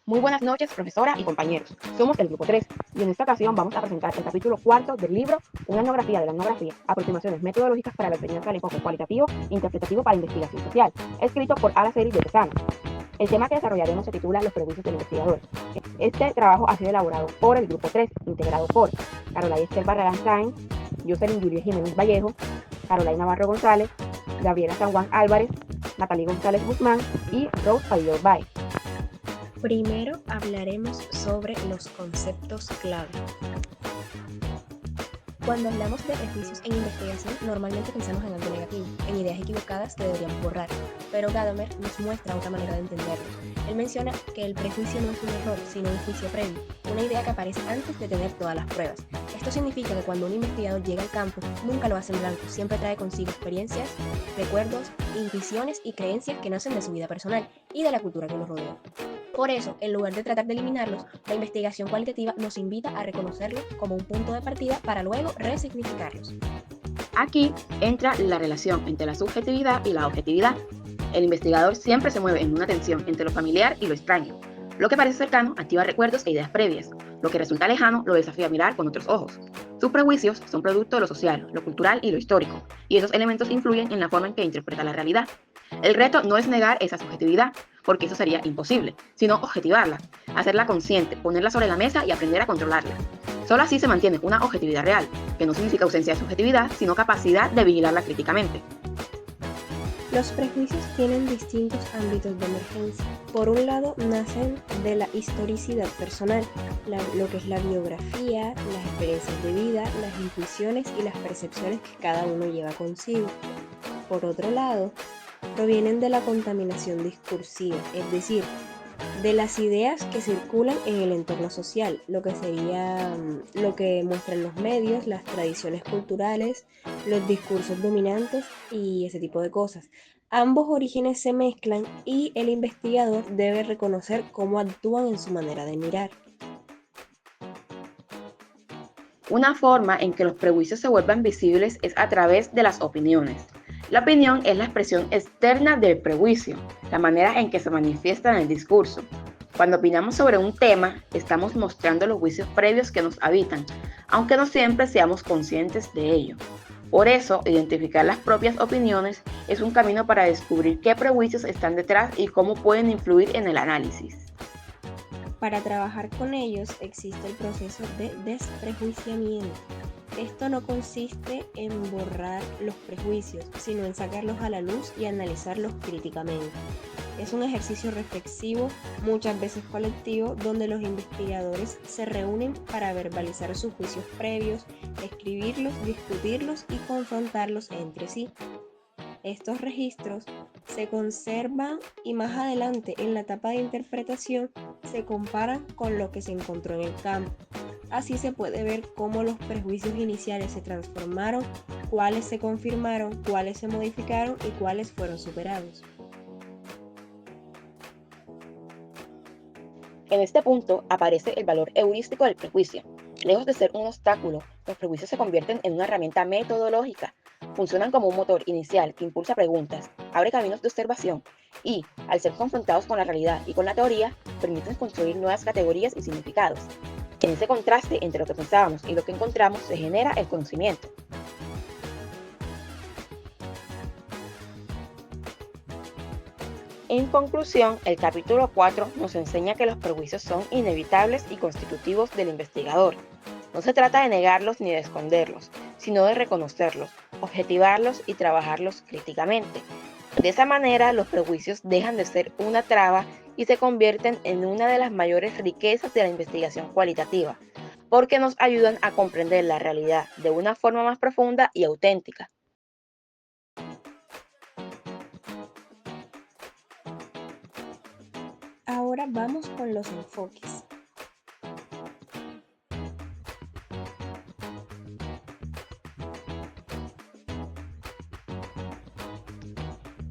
Muy buenas noches, profesora y compañeros. Somos el grupo 3 y en esta ocasión vamos a presentar el capítulo 4 del libro Una etnografía de la etnografía, aproximaciones metodológicas para la enseñanza del enfoque cualitativo e interpretativo para investigación social, escrito por Araceli de Tesano. El tema que desarrollaremos se titula Los prejuicios del investigador. Este trabajo ha sido elaborado por el grupo 3, integrado por Carolina Esther Barragán Sáenz, Jocelyn Julia Jiménez Vallejo, Carolina Navarro González, Gabriela San Juan Álvarez, Natalie González Guzmán y Rose Padilla Bay. Primero hablaremos sobre los conceptos clave. Cuando hablamos de prejuicios en investigación, normalmente pensamos en algo negativo, en ideas equivocadas que deberíamos borrar, pero Gadamer nos muestra otra manera de entenderlo. Él menciona que el prejuicio no es un error, sino un juicio previo, una idea que aparece antes de tener todas las pruebas. Esto significa que cuando un investigador llega al campo, nunca lo hace en blanco, siempre trae consigo experiencias, recuerdos, intuiciones y creencias que nacen de su vida personal y de la cultura que nos rodea. Por eso, en lugar de tratar de eliminarlos, la investigación cualitativa nos invita a reconocerlos como un punto de partida para luego resignificarlos. Aquí entra la relación entre la subjetividad y la objetividad. El investigador siempre se mueve en una tensión entre lo familiar y lo extraño. Lo que parece cercano activa recuerdos e ideas previas. Lo que resulta lejano lo desafía a mirar con otros ojos. Sus prejuicios son producto de lo social, lo cultural y lo histórico, y esos elementos influyen en la forma en que interpreta la realidad. El reto no es negar esa subjetividad, porque eso sería imposible, sino objetivarla, hacerla consciente, ponerla sobre la mesa y aprender a controlarla. Solo así se mantiene una objetividad real, que no significa ausencia de subjetividad, sino capacidad de vigilarla críticamente. Los prejuicios tienen distintos ámbitos de emergencia. Por un lado, nacen de la historicidad personal, lo que es la biografía, las experiencias de vida, las intuiciones y las percepciones que cada uno lleva consigo. Por otro lado, provienen de la contaminación discursiva, es decir, de las ideas que circulan en el entorno social, lo que sería lo que muestran los medios, las tradiciones culturales, los discursos dominantes y ese tipo de cosas. Ambos orígenes se mezclan y el investigador debe reconocer cómo actúan en su manera de mirar. Una forma en que los prejuicios se vuelvan visibles es a través de las opiniones. La opinión es la expresión externa del prejuicio, la manera en que se manifiesta en el discurso. Cuando opinamos sobre un tema, estamos mostrando los juicios previos que nos habitan, aunque no siempre seamos conscientes de ello. Por eso, identificar las propias opiniones es un camino para descubrir qué prejuicios están detrás y cómo pueden influir en el análisis. Para trabajar con ellos existe el proceso de desprejuiciamiento. Esto no consiste en borrar los prejuicios, sino en sacarlos a la luz y analizarlos críticamente. Es un ejercicio reflexivo, muchas veces colectivo, donde los investigadores se reúnen para verbalizar sus juicios previos, escribirlos, discutirlos y confrontarlos entre sí. Estos registros se conservan y más adelante en la etapa de interpretación se comparan con lo que se encontró en el campo. Así se puede ver cómo los prejuicios iniciales se transformaron, cuáles se confirmaron, cuáles se modificaron y cuáles fueron superados. En este punto aparece el valor heurístico del prejuicio. Lejos de ser un obstáculo, los prejuicios se convierten en una herramienta metodológica. Funcionan como un motor inicial que impulsa preguntas, abre caminos de observación y, al ser confrontados con la realidad y con la teoría, permiten construir nuevas categorías y significados. En ese contraste entre lo que pensábamos y lo que encontramos se genera el conocimiento. En conclusión, el capítulo 4 nos enseña que los prejuicios son inevitables y constitutivos del investigador. No se trata de negarlos ni de esconderlos, sino de reconocerlos, objetivarlos y trabajarlos críticamente. De esa manera, los prejuicios dejan de ser una traba y se convierten en una de las mayores riquezas de la investigación cualitativa, porque nos ayudan a comprender la realidad de una forma más profunda y auténtica. Ahora vamos con los enfoques.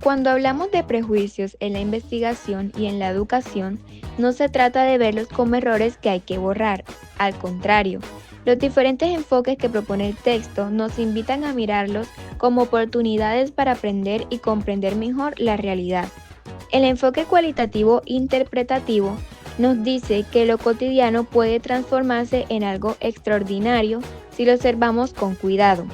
Cuando hablamos de prejuicios en la investigación y en la educación, no se trata de verlos como errores que hay que borrar. Al contrario, los diferentes enfoques que propone el texto nos invitan a mirarlos como oportunidades para aprender y comprender mejor la realidad. El enfoque cualitativo interpretativo Nos dice que lo cotidiano puede transformarse en algo extraordinario si lo observamos con cuidado.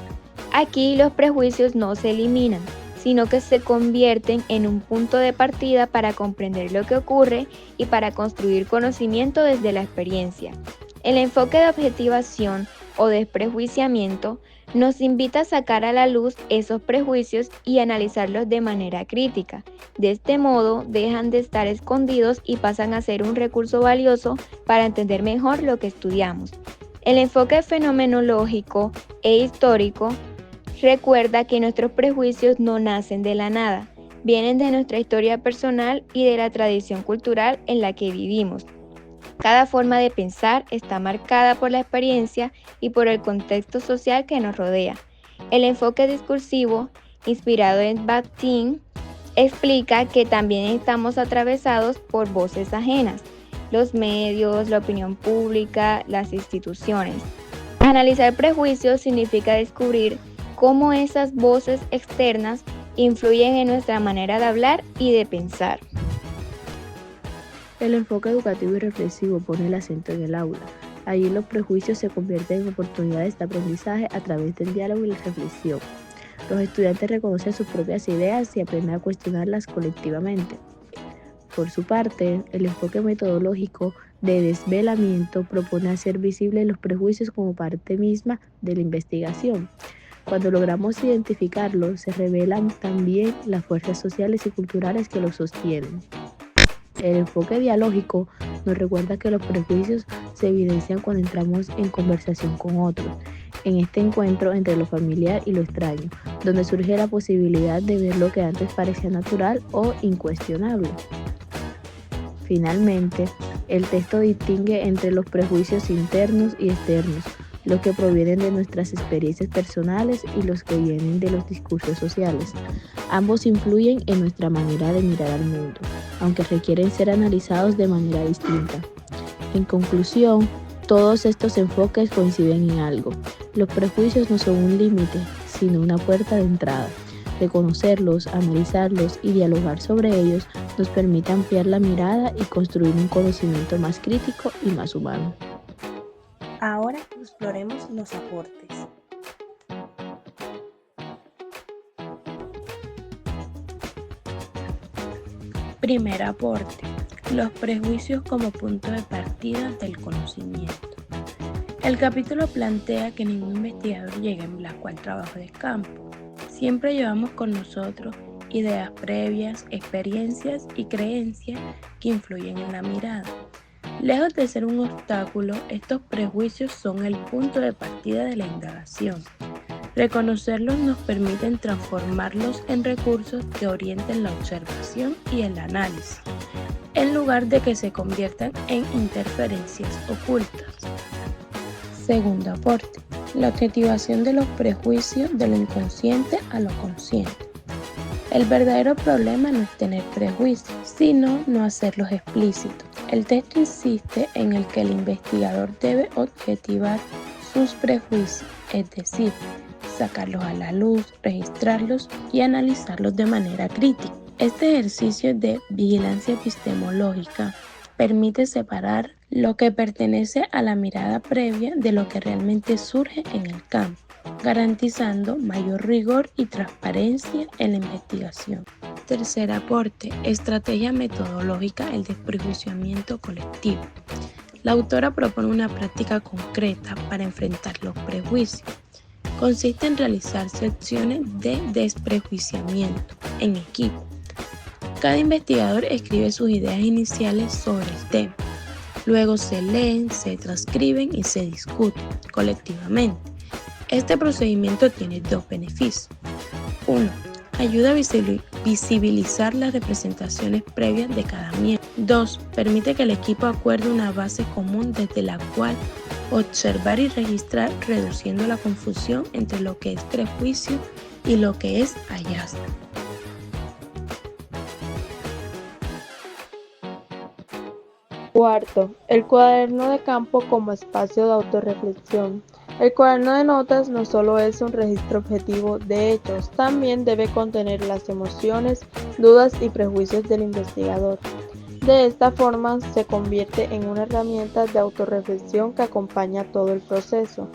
Aquí los prejuicios no se eliminan, sino que se convierten en un punto de partida para comprender lo que ocurre y para construir conocimiento desde la experiencia. El enfoque de objetivación o desprejuiciamiento nos invita a sacar a la luz esos prejuicios y analizarlos de manera crítica. De este modo, dejan de estar escondidos y pasan a ser un recurso valioso para entender mejor lo que estudiamos. El enfoque fenomenológico e histórico recuerda que nuestros prejuicios no nacen de la nada, vienen de nuestra historia personal y de la tradición cultural en la que vivimos. Cada forma de pensar está marcada por la experiencia y por el contexto social que nos rodea. El enfoque discursivo, inspirado en Bakhtin, explica que también estamos atravesados por voces ajenas, los medios, la opinión pública, las instituciones. Analizar prejuicios significa descubrir cómo esas voces externas influyen en nuestra manera de hablar y de pensar. El enfoque educativo y reflexivo pone el acento en el aula. Allí los prejuicios se convierten en oportunidades de aprendizaje a través del diálogo y la reflexión. Los estudiantes reconocen sus propias ideas y aprenden a cuestionarlas colectivamente. Por su parte, el enfoque metodológico de desvelamiento propone hacer visibles los prejuicios como parte misma de la investigación. Cuando logramos identificarlos, se revelan también las fuerzas sociales y culturales que los sostienen. El enfoque dialógico nos recuerda que los prejuicios se evidencian cuando entramos en conversación con otros, en este encuentro entre lo familiar y lo extraño, donde surge la posibilidad de ver lo que antes parecía natural o incuestionable. Finalmente, el texto distingue entre los prejuicios internos y externos, los que provienen de nuestras experiencias personales y los que vienen de los discursos sociales. Ambos influyen en nuestra manera de mirar al mundo, aunque requieren ser analizados de manera distinta. En conclusión, todos estos enfoques coinciden en algo. Los prejuicios no son un límite, sino una puerta de entrada. Reconocerlos, analizarlos y dialogar sobre ellos nos permite ampliar la mirada y construir un conocimiento más crítico y más humano. Ahora exploremos los aportes. Primer aporte: los prejuicios como punto de partida del conocimiento. El capítulo plantea que ningún investigador llega en blanco al trabajo de campo. Siempre llevamos con nosotros ideas previas, experiencias y creencias que influyen en la mirada. Lejos de ser un obstáculo, estos prejuicios son el punto de partida de la indagación. Reconocerlos nos permite transformarlos en recursos que orienten la observación y el análisis, en lugar de que se conviertan en interferencias ocultas. Segundo aporte: la objetivación de los prejuicios de lo inconsciente a lo consciente. El verdadero problema no es tener prejuicios, sino no hacerlos explícitos. El texto insiste en el que el investigador debe objetivar sus prejuicios, es decir, sacarlos a la luz, registrarlos y analizarlos de manera crítica. Este ejercicio de vigilancia epistemológica permite separar lo que pertenece a la mirada previa de lo que realmente surge en el campo, garantizando mayor rigor y transparencia en la investigación. Tercer aporte: estrategia metodológica, el desprejuiciamiento colectivo. La autora propone una práctica concreta para enfrentar los prejuicios. Consiste en realizar secciones de desprejuiciamiento en equipo. Cada investigador escribe sus ideas iniciales sobre el tema. Luego se leen, se transcriben y se discuten colectivamente. Este procedimiento tiene dos beneficios. 1. Ayuda a visibilizar las representaciones previas de cada miembro. 2. Permite que el equipo acuerde una base común desde la cual observar y registrar, reduciendo la confusión entre lo que es prejuicio y lo que es hallazgo. Cuarto, el cuaderno de campo como espacio de autorreflexión. El cuaderno de notas no solo es un registro objetivo de hechos, también debe contener las emociones, dudas y prejuicios del investigador. De esta forma se convierte en una herramienta de autorreflexión que acompaña todo el proceso.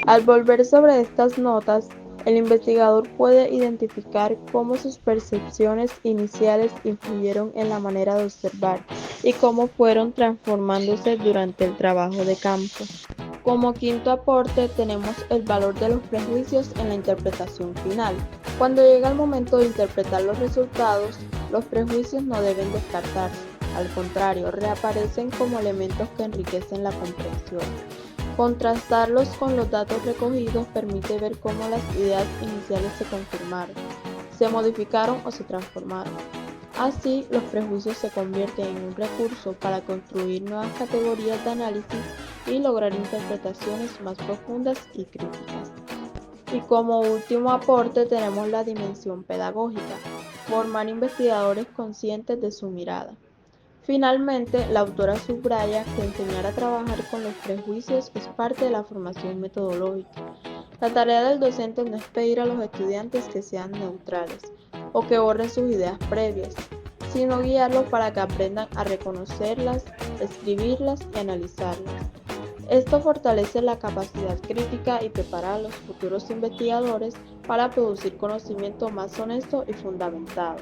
Al volver sobre estas notas, el investigador puede identificar cómo sus percepciones iniciales influyeron en la manera de observar y cómo fueron transformándose durante el trabajo de campo. Como quinto aporte tenemos el valor de los prejuicios en la interpretación final. Cuando llega el momento de interpretar los resultados, los prejuicios no deben descartarse. Al contrario, reaparecen como elementos que enriquecen la comprensión. Contrastarlos con los datos recogidos permite ver cómo las ideas iniciales se confirmaron, se modificaron o se transformaron. Así, los prejuicios se convierten en un recurso para construir nuevas categorías de análisis y lograr interpretaciones más profundas y críticas. Y como último aporte tenemos la dimensión pedagógica, formar investigadores conscientes de su mirada. Finalmente, la autora subraya que enseñar a trabajar con los prejuicios es parte de la formación metodológica. La tarea del docente no es pedir a los estudiantes que sean neutrales o que borren sus ideas previas, sino guiarlos para que aprendan a reconocerlas, escribirlas y analizarlas. Esto fortalece la capacidad crítica y prepara a los futuros investigadores para producir conocimiento más honesto y fundamentado.